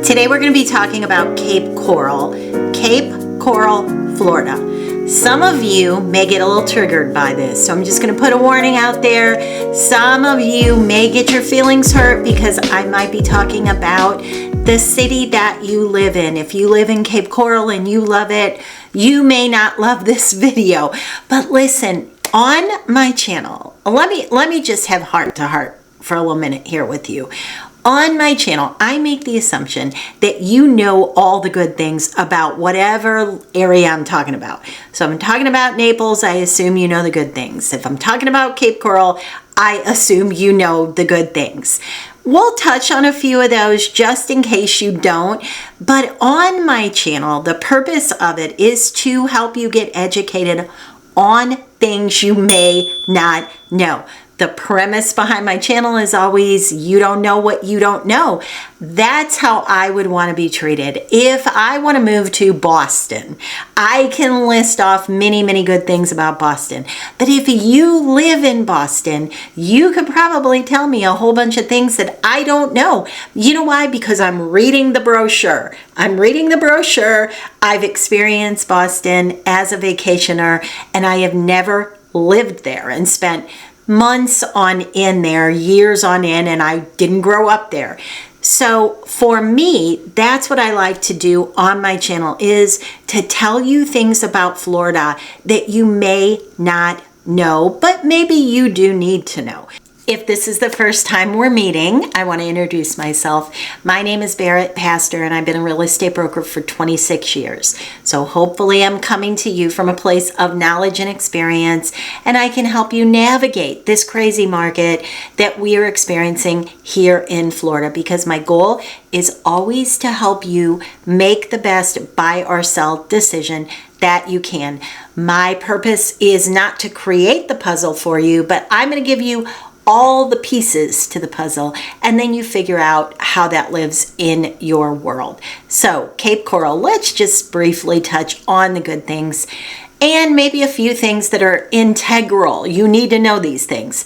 Today we're going to be talking about Cape Coral, Florida. Some of you may get a little triggered by this, so I'm just going to put a warning out there. Some of you may get your feelings hurt because I might be talking about the city that you live in. If you live in Cape Coral and you love it, you may not love this video. But listen, on my channel, let me just have heart to heart for a little minute here with you. On my channel, I make the assumption that you know all the good things about whatever area I'm talking about. So if I'm talking about Naples, I assume you know the good things. If I'm talking about Cape Coral, I assume you know the good things. We'll touch on a few of those just in case you don't. But on my channel, the purpose of it is to help you get educated on things you may not know. The premise behind my channel is always, you don't know what you don't know. That's how I would want to be treated. If I want to move to Boston, I can list off many, many good things about Boston. But if you live in Boston, you could probably tell me a whole bunch of things that I don't know. You know why? Because I'm reading the brochure. I've experienced Boston as a vacationer, and I have never lived there and spent months on end there, years on end, and I didn't grow up there. So for me, that's what I like to do on my channel, is to tell you things about Florida that you may not know, but maybe you do need to know. If this is the first time we're meeting, I want to introduce myself. My name is Barrett Pastor, and I've been a real estate broker for 26 years. So hopefully I'm coming to you from a place of knowledge and experience, and I can help you navigate this crazy market that we are experiencing here in Florida, because my goal is always to help you make the best buy or sell decision that you can. My purpose is not to create the puzzle for you, but I'm going to give you all the pieces to the puzzle, and then you figure out how that lives in your world. So Cape Coral, let's just briefly touch on the good things and maybe a few things that are integral. You need to know these things.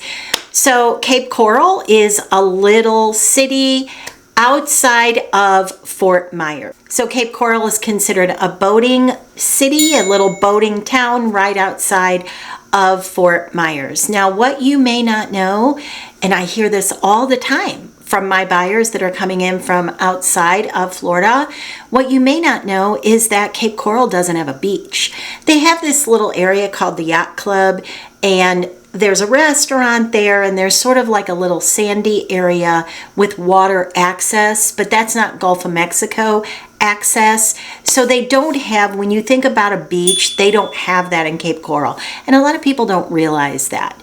So Cape Coral is a little city outside of Fort Myers. So Cape Coral is considered a boating city, a little boating town right outside of Fort Myers. Now, what you may not know, and I hear this all the time from my buyers that are coming in from outside of Florida, what you may not know is that Cape Coral doesn't have a beach. They have this little area called the Yacht Club, and there's a restaurant there, and there's sort of like a little sandy area with water access, but that's not Gulf of Mexico access. So they don't have, when you think about a beach, they don't have that in Cape Coral. And a lot of people don't realize that.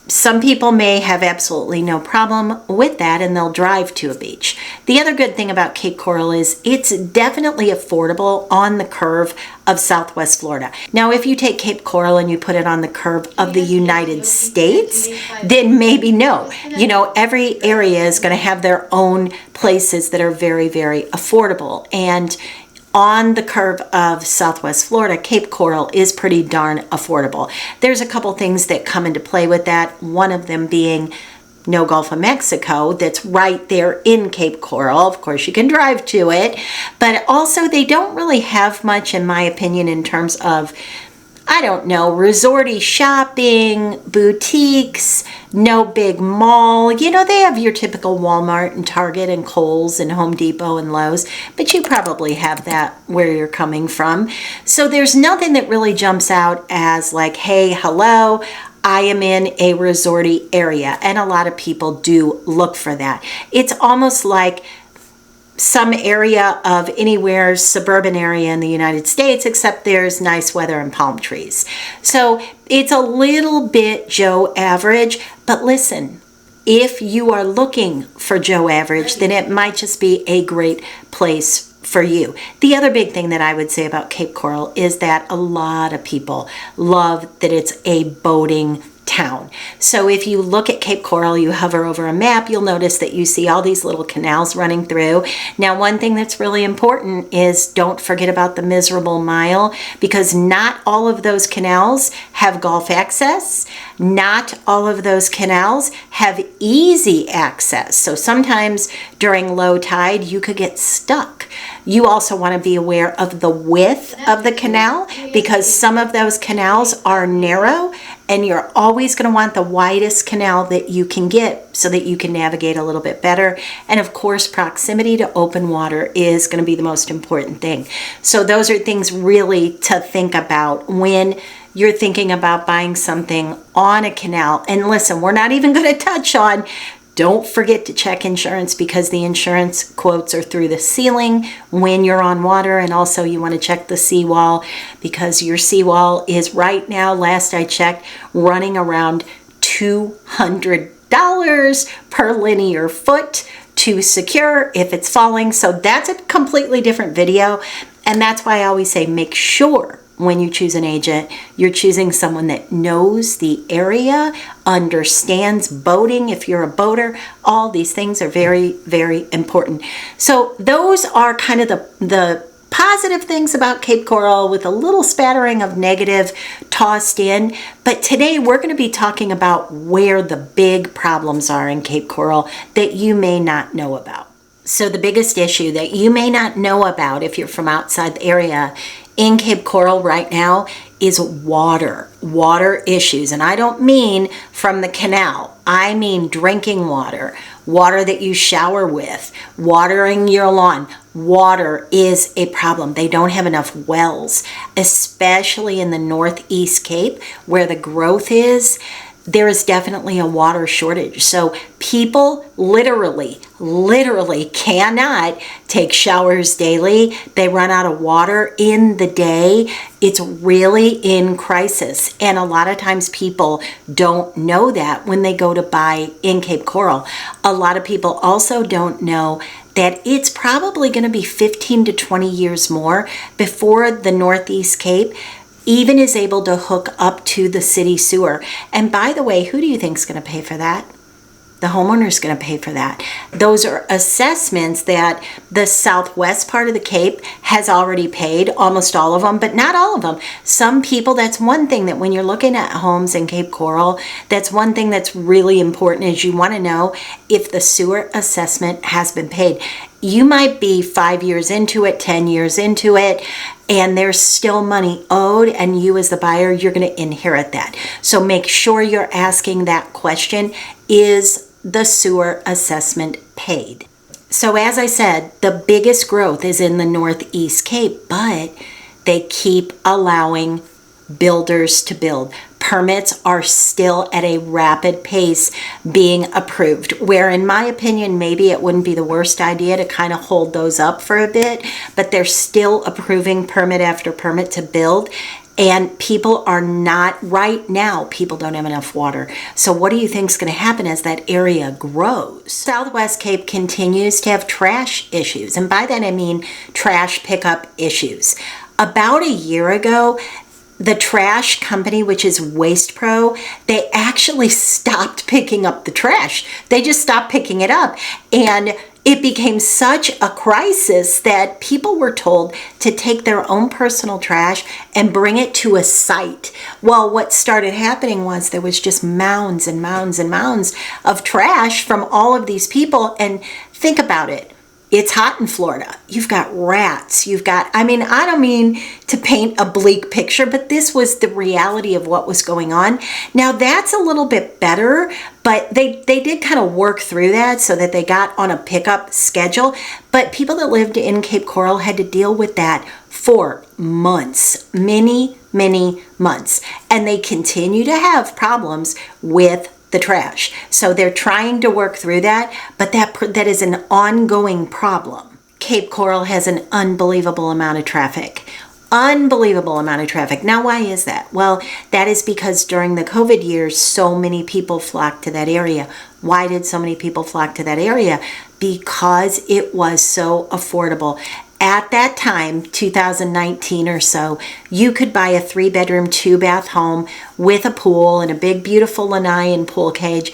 Some people may have absolutely no problem with that, and they'll drive to a beach. The other good thing about Cape Coral is it's definitely affordable on the curve of Southwest Florida. Now, if you take Cape Coral and you put it on the curve of the United States, then maybe no. You know, every area is going to have their own places that are very, very affordable. And on the curve of Southwest Florida, Cape Coral is pretty darn affordable. There's a couple things that come into play with that. One of them being no Gulf of Mexico, that's right there in Cape Coral. Of course, you can drive to it, but also they don't really have much, in my opinion, in terms of, I don't know, resorty shopping, boutiques, no big mall. You know, they have your typical Walmart and Target and Kohl's and Home Depot and Lowe's, but you probably have that where you're coming from. So there's nothing that really jumps out as like, hey, hello, I am in a resorty area. And a lot of people do look for that. It's almost like some area of anywhere suburban area in the United States, except there's nice weather and palm trees. So it's a little bit Joe average, but listen, if you are looking for Joe average, then it might just be a great place for you. The other big thing that I would say about Cape Coral is that a lot of people love that it's a boating town. So if you look at Cape Coral, you hover over a map, you'll notice that you see all these little canals running through. Now, one thing that's really important is don't forget about the miserable mile, because not all of those canals have Gulf access. Not all of those canals have easy access. So sometimes during low tide, you could get stuck. You also want to be aware of the width of the canal, because some of those canals are narrow, and you're always going to want the widest canal that you can get so that you can navigate a little bit better. And of course, proximity to open water is going to be the most important thing. So those are things really to think about when you're thinking about buying something on a canal. And listen, we're not even going to touch on, don't forget to check insurance, because the insurance quotes are through the ceiling when you're on water. And also you want to check the seawall, because your seawall is right now, last I checked, running around $200 per linear foot to secure if it's falling. So that's a completely different video. And that's why I always say, make sure when you choose an agent, you're choosing someone that knows the area, understands boating if you're a boater. All these things are very, very important. So those are kind of the positive things about Cape Coral, with a little spattering of negative tossed in. But today we're going to be talking about where the big problems are in Cape Coral that you may not know about. So the biggest issue that you may not know about if you're from outside the area in Cape Coral right now is water issues. And I don't mean from the canal. I mean drinking water, water that you shower with, watering your lawn. Water is a problem. They don't have enough wells, especially in the Northeast Cape where the growth is. There is definitely a water shortage. So people literally cannot take showers daily. They run out of water in the day. It's really in crisis. And a lot of times people don't know that when they go to buy in Cape Coral. A lot of people also don't know that it's probably going to be 15 to 20 years more before the Northeast Cape even is able to hook up to the city sewer. And by the way, who do you think is going to pay for that? The homeowner is going to pay for that. Those are assessments that the southwest part of the Cape has already paid, almost all of them, but not all of them. Some people, that's one thing that when you're looking at homes in Cape Coral, that's one thing that's really important, is you want to know if the sewer assessment has been paid. You might be 5 years into it, 10 years into it, and there's still money owed, and you as the buyer, you're going to inherit that. So make sure you're asking that question, is the sewer assessment paid? So as I said, the biggest growth is in the Northeast Cape, but they keep allowing builders to build. Permits are still at a rapid pace being approved, where in my opinion, maybe it wouldn't be the worst idea to kind of hold those up for a bit, but they're still approving permit after permit to build. And people are not, right now, people don't have enough water. So what do you think is going to happen as that area grows? Southwest Cape continues to have trash issues. And by that I mean trash pickup issues. About a year ago, the trash company, which is Waste Pro, they actually stopped picking up the trash. They just stopped picking it up. And it became such a crisis that people were told to take their own personal trash and bring it to a site. Well, what started happening was there was just mounds and mounds and mounds of trash from all of these people. And think about it. It's hot in Florida. You've got rats. You've got, I don't mean to paint a bleak picture, but this was the reality of what was going on. Now that's a little bit better, but they did kind of work through that so that they got on a pickup schedule. But people that lived in Cape Coral had to deal with that for months, many months. And they continue to have problems with the trash. So they're trying to work through that, but that is an ongoing problem. Cape Coral has an unbelievable amount of traffic. Unbelievable amount of traffic. Now, why is that? Well, that is because during the COVID years, so many people flocked to that area. Why did so many people flock to that area? Because it was so affordable. At that time, 2019 or so, you could buy a 3-bedroom, 2-bath home with a pool and a big, beautiful lanai and pool cage.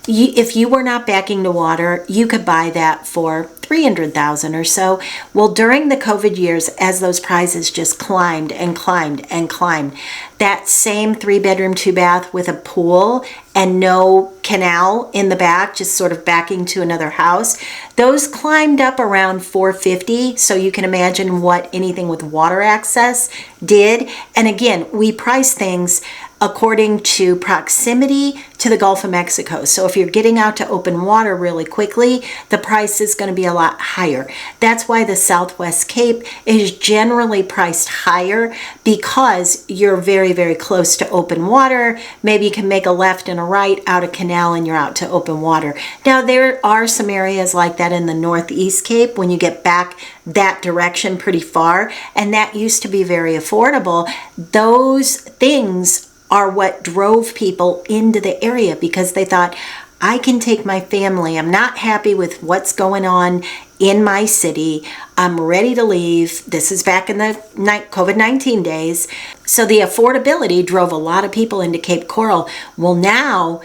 If you were not backing to water, you could buy that for $300,000 or so. Well, during the COVID years, as those prices just climbed and climbed and climbed, that same 3-bedroom, 2-bath with a pool and no canal in the back, just sort of backing to another house, those climbed up around $450,000. So you can imagine what anything with water access did. And again, we price things according to proximity to the Gulf of Mexico. So if you're getting out to open water really quickly, the price is going to be a lot higher. That's why the Southwest Cape is generally priced higher, because you're very, very close to open water. Maybe you can make a left and a right out of canal and you're out to open water. Now, there are some areas like that in the Northeast Cape when you get back that direction pretty far, and that used to be very affordable. Those things are what drove people into the area, because they thought, I can take my family. I'm not happy with what's going on in my city. I'm ready to leave. This is back in the COVID-19 days. So the affordability drove a lot of people into Cape Coral. Well, now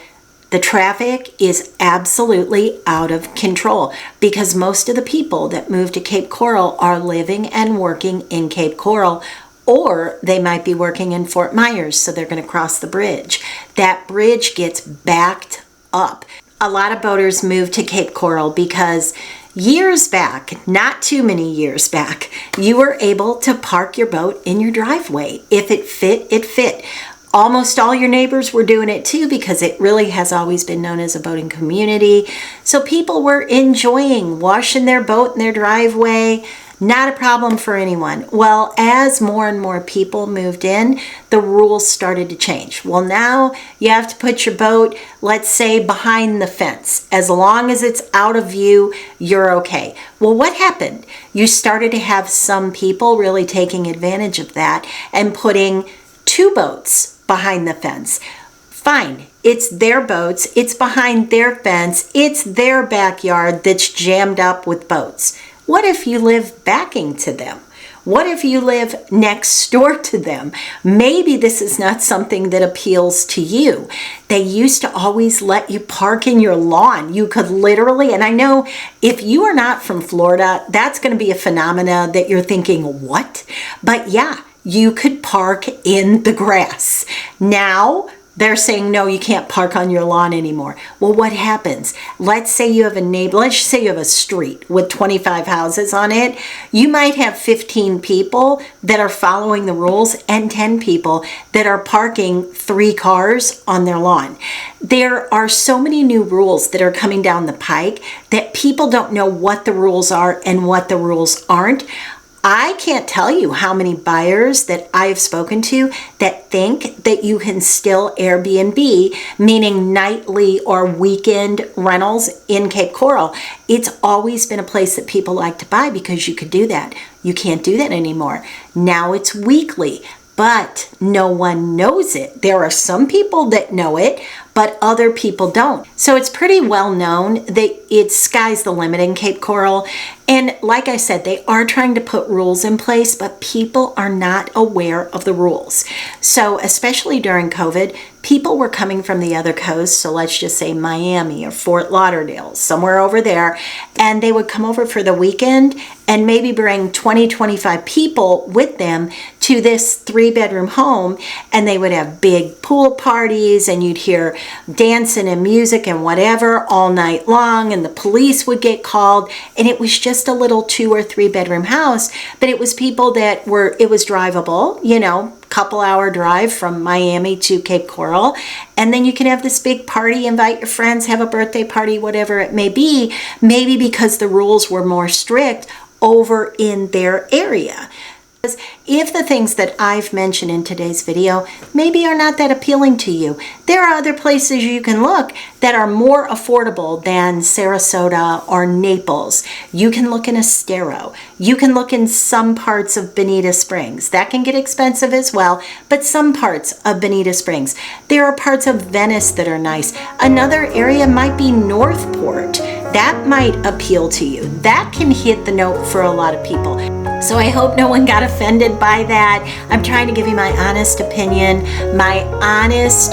the traffic is absolutely out of control, because most of the people that move to Cape Coral are living and working in Cape Coral, or they might be working in Fort Myers, so they're going to cross the bridge. That bridge gets backed up. A lot of boaters move to Cape Coral because years back, not too many years back, you were able to park your boat in your driveway. If it fit, it fit. Almost all your neighbors were doing it too, because it really has always been known as a boating community. So people were enjoying washing their boat in their driveway. Not a problem for anyone. Well, as more and more people moved in, the rules started to change. Well, now you have to put your boat, let's say, behind the fence. As long as it's out of view, you're okay. Well, what happened? You started to have some people really taking advantage of that and putting 2 boats behind the fence. Fine, it's their boats, it's behind their fence, it's their backyard that's jammed up with boats. What if you live backing to them? What if you live next door to them? Maybe this is not something that appeals to you. They used to always let you park in your lawn. You could literally, and I know if you are not from Florida, that's going to be a phenomena that you're thinking, what? But yeah, you could park in the grass. Now, they're saying, no, you can't park on your lawn anymore. Well, what happens? Let's say you have a neighbor, let's say you have a street with 25 houses on it. You might have 15 people that are following the rules and 10 people that are parking 3 cars on their lawn. There are so many new rules that are coming down the pike that people don't know what the rules are and what the rules aren't. I can't tell you how many buyers that I've spoken to that think that you can still Airbnb, meaning nightly or weekend rentals in Cape Coral. It's always been a place that people like to buy because you could do that. You can't do that anymore. Now it's weekly, but no one knows it. There are some people that know it, but other people don't. So it's pretty well known that it's sky's the limit in Cape Coral. And like I said, they are trying to put rules in place, but people are not aware of the rules. So especially during COVID, people were coming from the other coast, so let's just say Miami or Fort Lauderdale, somewhere over there, and they would come over for the weekend and maybe bring 20, 25 people with them to this 3-bedroom home, and they would have big pool parties, and you'd hear dancing and music and whatever all night long, and the police would get called, and it was just a little 2 or 3 bedroom house, but it was people that were, it was drivable, you know, couple-hour drive from Miami to Cape Coral, and then you can have this big party, invite your friends, have a birthday party, whatever it may be, maybe because the rules were more strict over in their area. If the things that I've mentioned in today's video maybe are not that appealing to you, there are other places you can look that are more affordable than Sarasota or Naples. You can look in Estero. You can look in some parts of Bonita Springs. That can get expensive as well, but some parts of Bonita Springs. There are parts of Venice that are nice. Another area might be Northport. that might appeal to you. That can hit the note for a lot of people. So I hope no one got offended by that. I'm trying to give you my honest opinion, my honest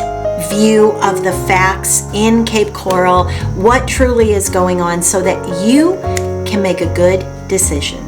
view of the facts in Cape Coral, what truly is going on, so that you can make a good decision.